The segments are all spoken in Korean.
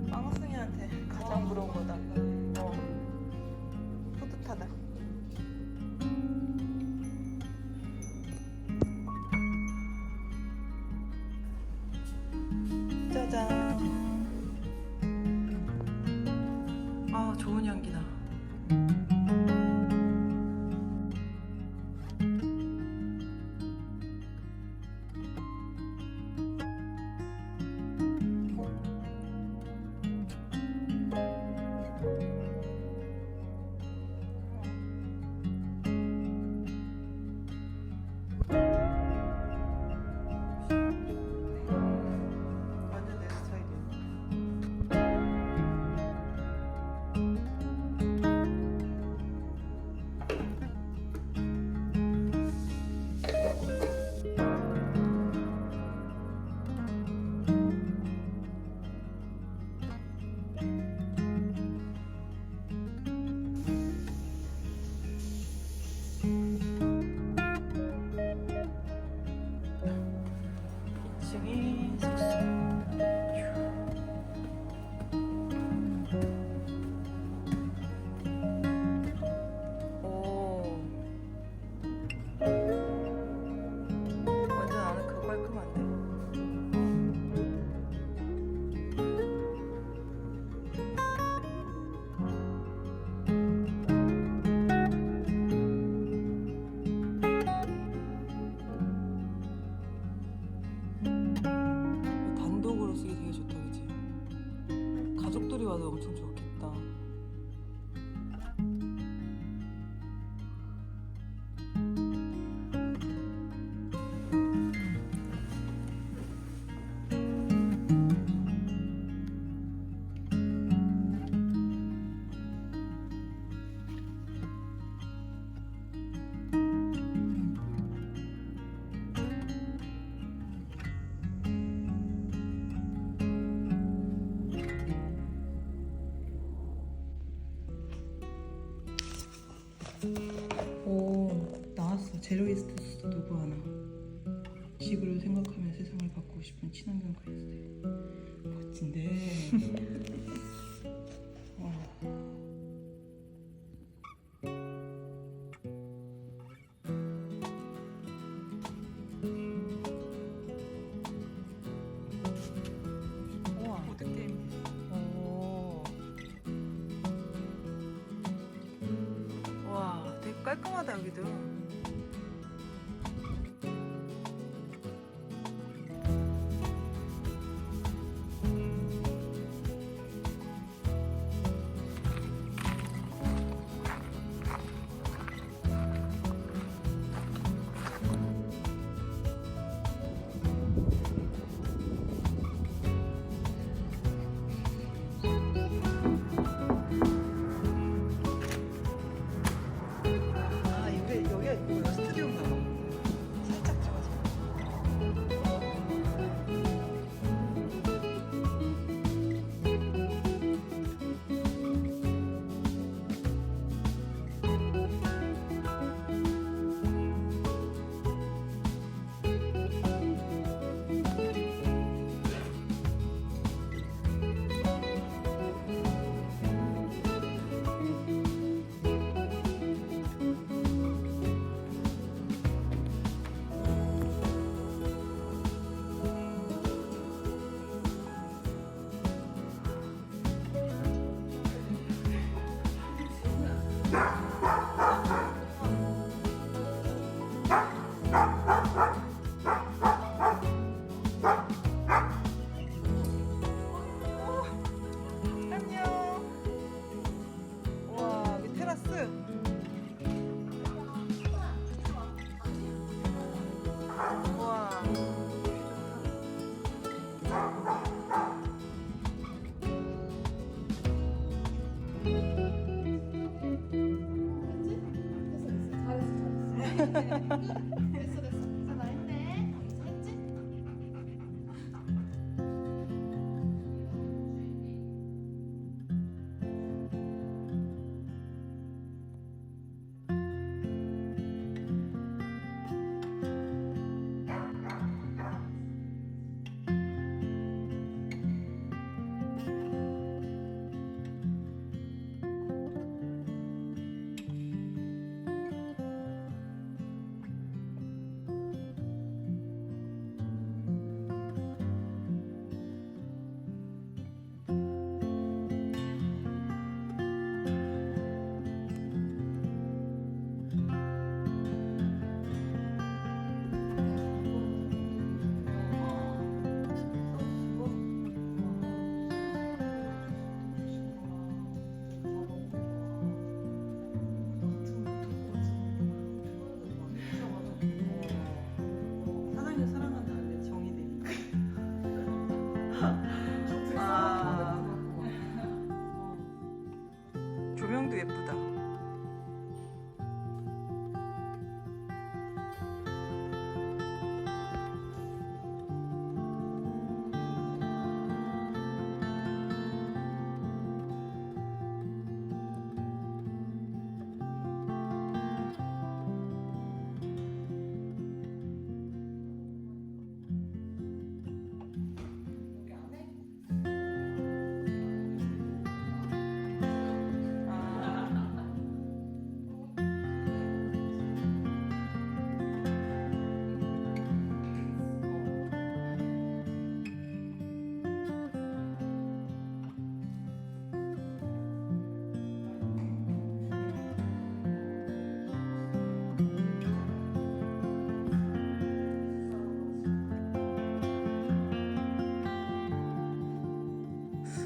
빵순이한테 가장 부러운 거다. 뿌듯하다. 짜잔. 아, 좋은 향기다. 완전 내 스타일이야. 이 숙소. 오. 완전 안은 그거 깔끔한데? 단독으로 쓰기 되게 좋다, 그치? 가족들이 와도 엄청 좋겠다. 오, 나왔어. 제로이스트 누구 하나. 지구를 생각하며 세상을 바꾸고 싶은 친환경 퀘스트. 멋진데. 와. 우와. 보드게임. 오. 와, 되게 깔끔하다, 여기도. 아, 여기가 뭐야? 스튜디오인가 봐. 살짝 찍어서. 안녕. 와, 여기 테라스. 와. 됐어 됐어. 잘했네. 했지?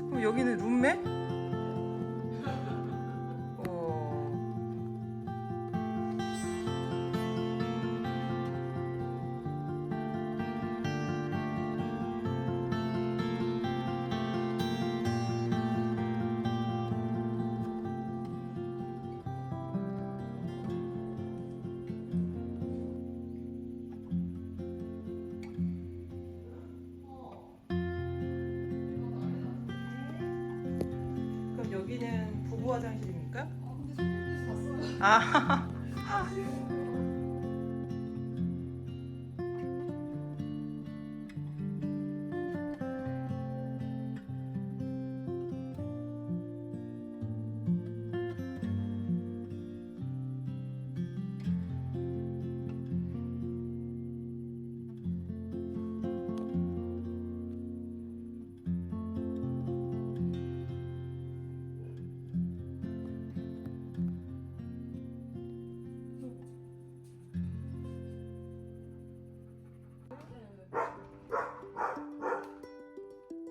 그럼 여기는 룸메? 어. 그럼 여기는 부부 화장실입니까? 근데 손님들 잤어요. 아.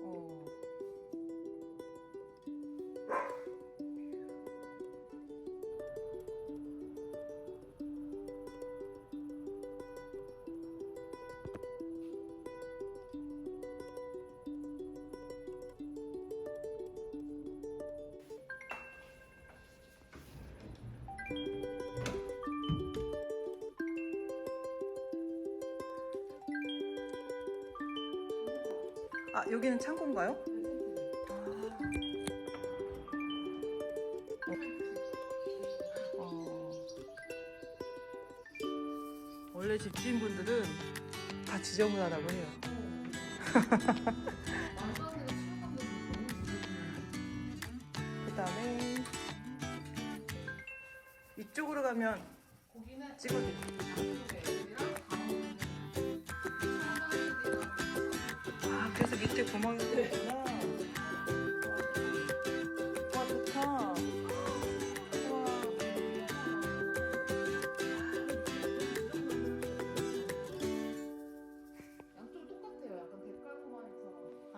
어. 아, 여기는 창고인가요? 어. 원래 집주인분들은 다 지저분하다고 해요. 남자들이 출근하는데 너무 그 다음에 이쪽으로 가면 거기는 찍어드릴게요. 애들이랑 방어는 아, 그래서 밑에 구멍이 뚫렸구나. 와, 좋다. 와. 양쪽 똑같아요. 약간 데칼코마니처럼. 아.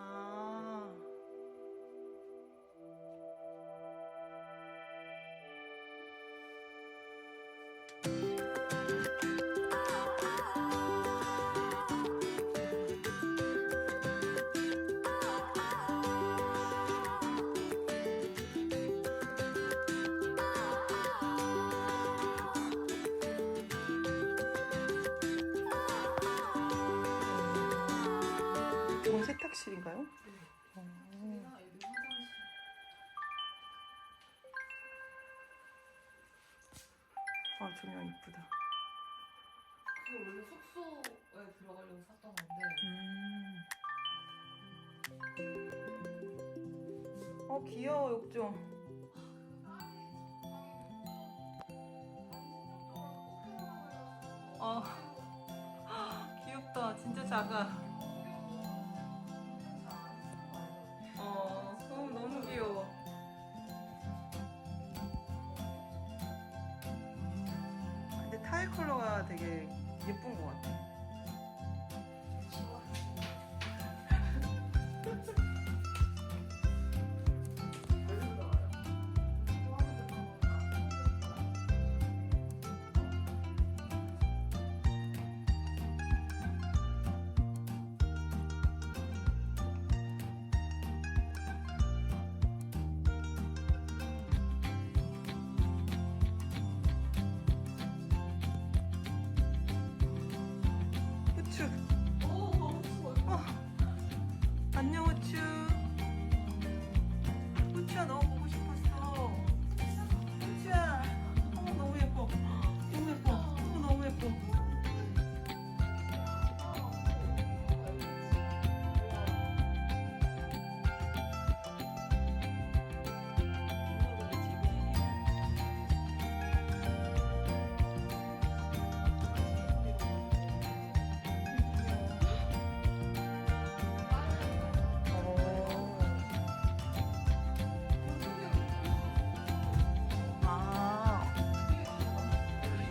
이쪽은 세탁실인가요? 여기가 애들 화장실. 아, 조명 이쁘다. 그게 원래 숙소에 들어가려고 샀던 건데 귀여워, 욕좀. 귀엽다. 진짜 작아. 너무 귀여워. 근데 타일 컬러가 되게 예쁜 것 같아. 후추. 안녕, 후추. 후추야, 너 보고 싶었어. 후추야. 너무 예뻐. 너무 예뻐. 너무 예뻐.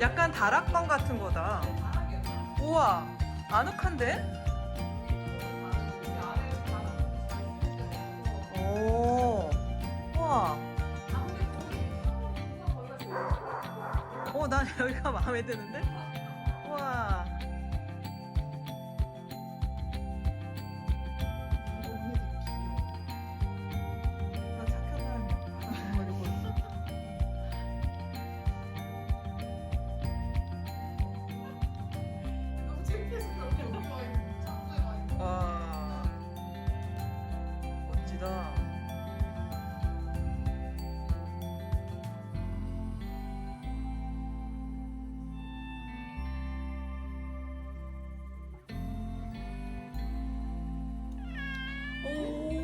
약간 다락방 같은 거다. 우와, 아늑한데? 오. 난 여기가 마음에 드는데? 우와. 나 착한 사람이야. 정말 이거. 너무 창피해서 그렇게 올라와있는 창고에 많이 와. 멋지다. 오.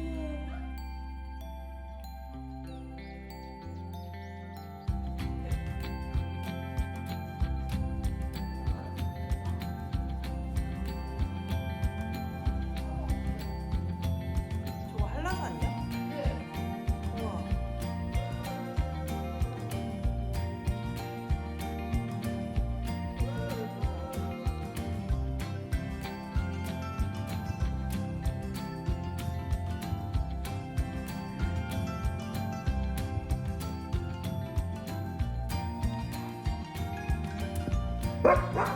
저거 한라산이야? 네. 우와. What?